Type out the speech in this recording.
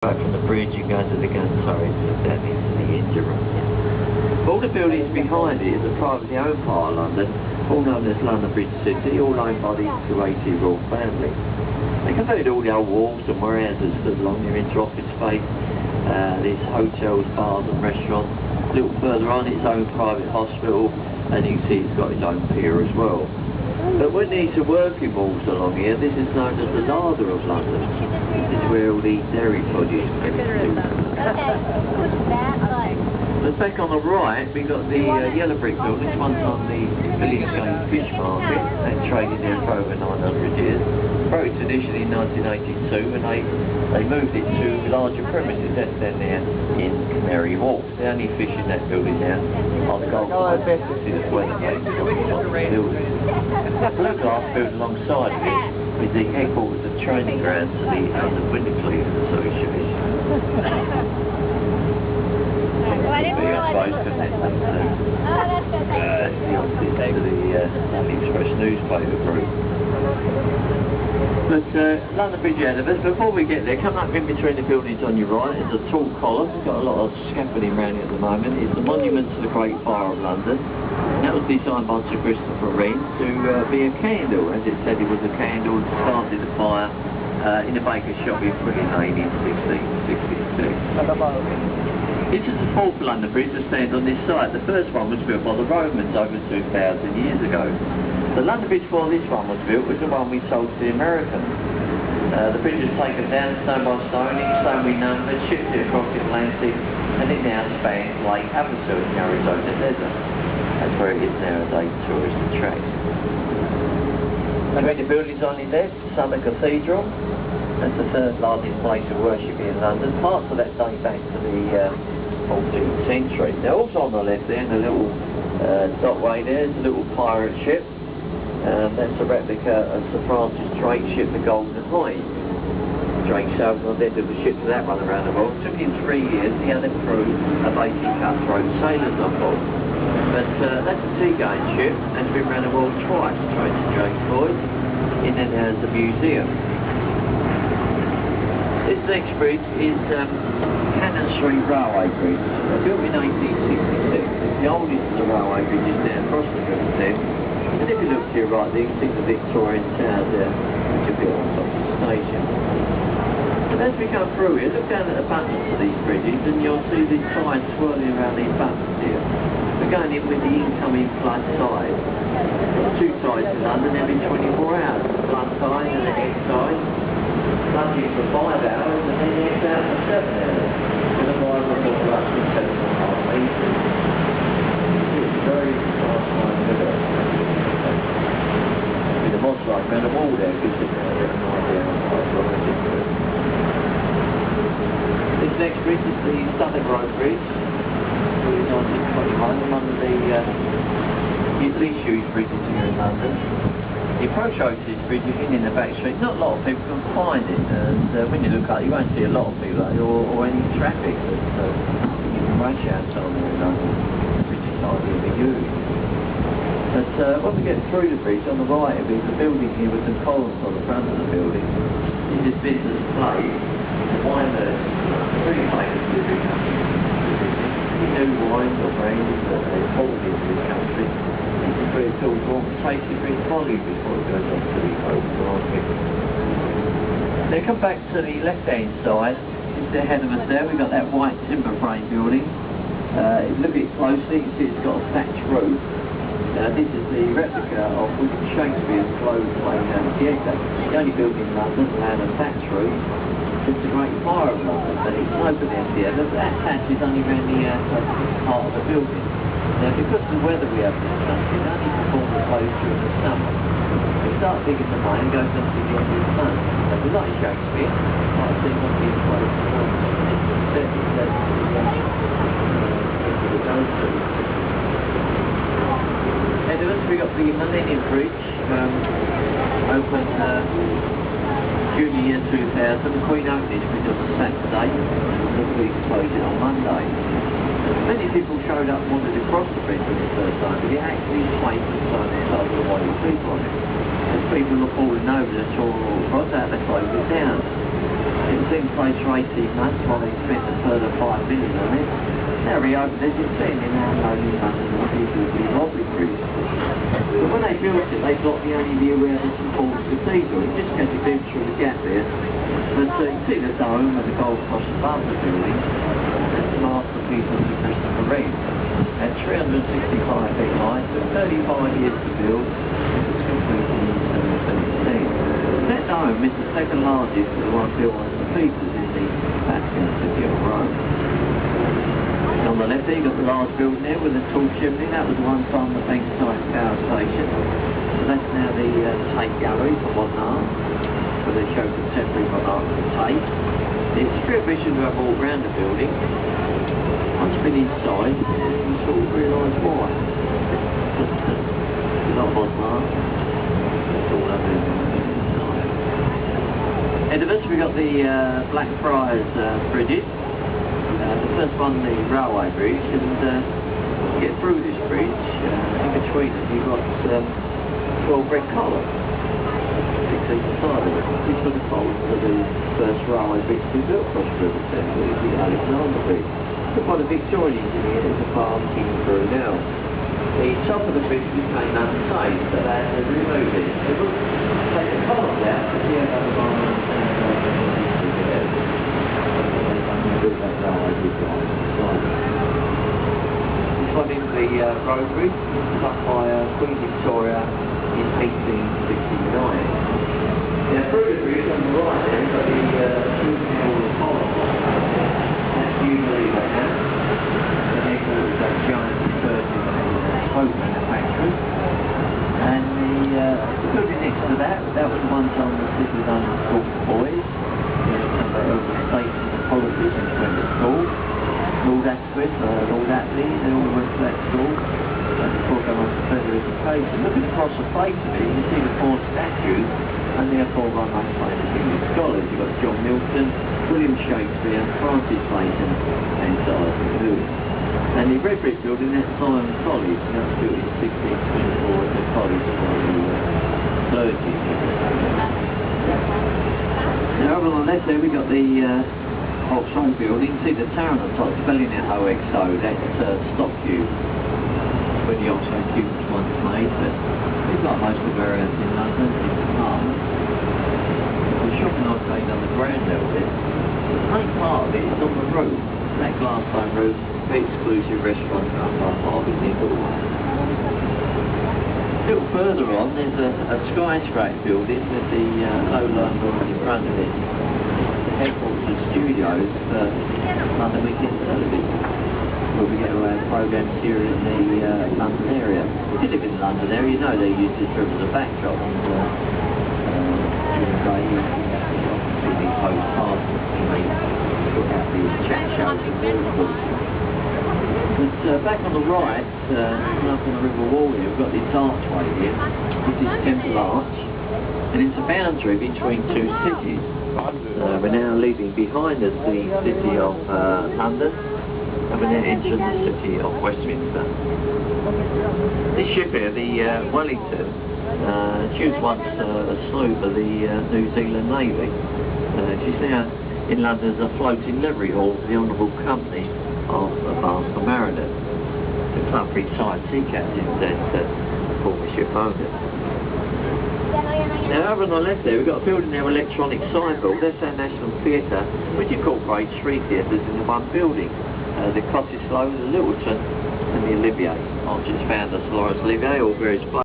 Right from the bridge, you go to the gun turret, down into the engine room. All the buildings behind it is a privately owned part of London, all known as London Bridge City, all owned by the Kuwaiti royal family. They converted all the old walls and warehouses stood along there into office space. There's hotels, bars and restaurants. A little further on, its own private hospital, and you can see it's got its own pier as well. But when these are working walls along here, this is known as the larder of London. This is where all the dairy produce is produced. But back on the right, we've got the yellow brick building. This one's on the Billions Gate Fish Market. They traded there for over 900 years. Broke initially in 1982, and they moved it to larger premises. That's down there in Canary Wharf. The only fish in that building now are the gold mines. See the weather place on the building. The blue glass building alongside of it is the headquarters and training grounds for the Winter Cleaners Association. I suppose, couldn't it? The office to the Express newspaper group. But London Bridge ahead of us. Before we get there, come up in between the buildings on your right is a tall column. It's got a lot of scaffolding around it at the moment. It's the monument to the Great Fire of London. That was designed by Sir Christopher Wren to be a candle, as it said it was a candle that started the fire in the baker's shop in Pretty Lane in 1666. This is the fourth London Bridge that stands on this site. The first one was built by the Romans over 2,000 years ago. The London Bridge before this one was built was the one we sold to the Americans. The bridge was taken down stone by stone, each stone we numbered, shipped it across the Atlantic, and it now spans Lake Havasu in the Arizona desert. That's where it is now as a tourist attraction. And the buildings on your left, Summer Cathedral. That's the third largest place of worship in London. Parts of that date back to the 14th century. Now also on the left there, in the little dockway there, is a little pirate ship. That's a replica of Sir Francis Drake's ship, the Golden Hind. Drake sailed on there, did the ship to that run around the world. It took him 3 years. He had a crew of 80 cutthroat sailors on board. But that's a sea-going ship, and it's been around the world twice, trained to Drake's voyage. In and out of the museum. This next bridge is Cannon Street Railway Bridge, built in 1866. It's the oldest of the railway bridges now across the River Thames. And if you look to your right there, you can see the Victorian Tower there, which are built on top of the station. And as we go through here, look down at the buttons of these bridges, and you'll see the tides swirling around these buttons here. We're going in with the incoming flood tide. Two tides in London every 24 hours, the flood tide and the next tide. Plunging for 5 hours and then next out for 7 hours. With a rise of water up to 7.5 metres. It's a very nice line river. With a moss like around the wall there, gives it an idea how long it is. This next bridge is the Southern Road Bridge. In 1921, one of the least used bridges here in London. The approach over to this bridge, you're in the back street, not a lot of people can find it, and when you look up you won't see a lot of people or any traffic, but you can rush out somewhere in London. The bridge is hardly ever used. But when we get through the bridge, on the right of it, the building here with some columns on the front of the building, is this business place, the wine merchants, pretty famous delivery company. New wines or brands that they import into this country. This is where it's all drawn for tasting drink volume before it goes on to the open market. Now come back to the left hand side, just ahead of us there we've got that white timber frame building. If you look at it closely you can see it's got a thatched roof. This is the replica of William Shakespeare's Globe Playhouse Theatre. The only building in London that had a thatched roof. It's the Great Fire of London, but it's open there. Look, that hatch is only around the outside part of the building. Now, because of the weather we have in this country, it only performs the close during the summer. It starts big in the May and goes on to the end of the month. So we like Shakespeare, might see one of these close to the Ahead of us, we got the Millennium Bridge, open June the year 2000, the Queen opened this bridge on Saturday, and the police closed it on Monday. Many people showed up and wanted to cross the bridge when it first opened. It actually swayed from side to side with a lot of people on it. As people were falling over the shore or across out, they closed it down. It was in place for 18 months while they spent a further $5 million on it. Now reopened it, it's sitting in our lonely London and people will be lovely cruise. But when they built it, they blocked the only view where the St Paul's Cathedral. It just kept a glimpse through the gap there. But you can see the dome and the golf course above the building. That's the masterpiece of the Christopher Reeve. At 365 feet high, took 35 years to build. It was completed in 1717. That dome is the second largest to the one built on St Peter's in the Vatican City of Rome. On the left there you've got the large building there with the tall chimney. That was one time the Bankside Power Station. So that's now the Tate Gallery for modern art, where they show contemporary modern art from Tate. It's true vision to have walked around the building. Once you've been inside, you sort of realise why. It's not modern art. It's all over inside. Ahead of us we've got the Blackfriars bridges. The first one, the railway bridge, and to get through this bridge, in between them you've got 12 red columns, 6 either side of it, which were the columns for the first railway bridge to be built across River Thames, the Alexander Bridge. Took by the Victorian engineer as a farm king through now. The top of the bridge became unsafe, so they had to remove it. They would take the columns out, but the other one built that railway bridge on the side. This one is the road bridge, built by Queen Victoria in 1869. Now through the bridge on the right there, you've got the Juvenile Apollo. That's usually the house. And they call it that giant detergent and soap manufacturers. And the building next to that, that was the one time the city was under school for boys. They overstated the policies and went to school. Lord Asquith, Lord Attlee, they all went to that school before going on to further education. Looking across the face of it, you can see the 4 statues, and therefore one most famous English scholars. You've got John Milton, William Shakespeare, Francis Bacon, and Isaac Lewis. And the red brick building, that's Zion College, and that was built in 1624 as a college for the clergy. Now over on the left there we've got the Oxford building. See the tower on the top, spelling it OXO, that's stock cube. When the Oxford cube was once made, but it's like most of our areas in London, it's apartments. The shopping arcade on the ground level there. The main part of it is on the roof, that glass dome roof, very exclusive restaurant run by Harvey Nichols. A little further on, there's a skyscraper building with the low-lying building in front of it. The headquarters and studios for London Weekend Television, where we get our programmes here in the London area. If you live in the London area, you know they use this room as a backdrop. And during the day, you see these postcards and they put out these chat shows and all. But back on the right, up on the river wall here, we've got this archway here. This is Temple Arch, and it's a boundary between two cities. We're now leaving behind us the city of London, and we're now entering the city of Westminster. This ship here, the Wellington, she was once a sloop of the New Zealand Navy. She's now in London as a floating livery hall for the Honourable Company of Master Mariners. The club retired sea captains that former ship owners. Now over on the left there we've got a building there, electronic signboard. That's our National Theatre, which incorporates 3 theatres in one building. The Cottesloe, the Littleton and the Olivier. I've just found us Lawrence Olivier, all various places.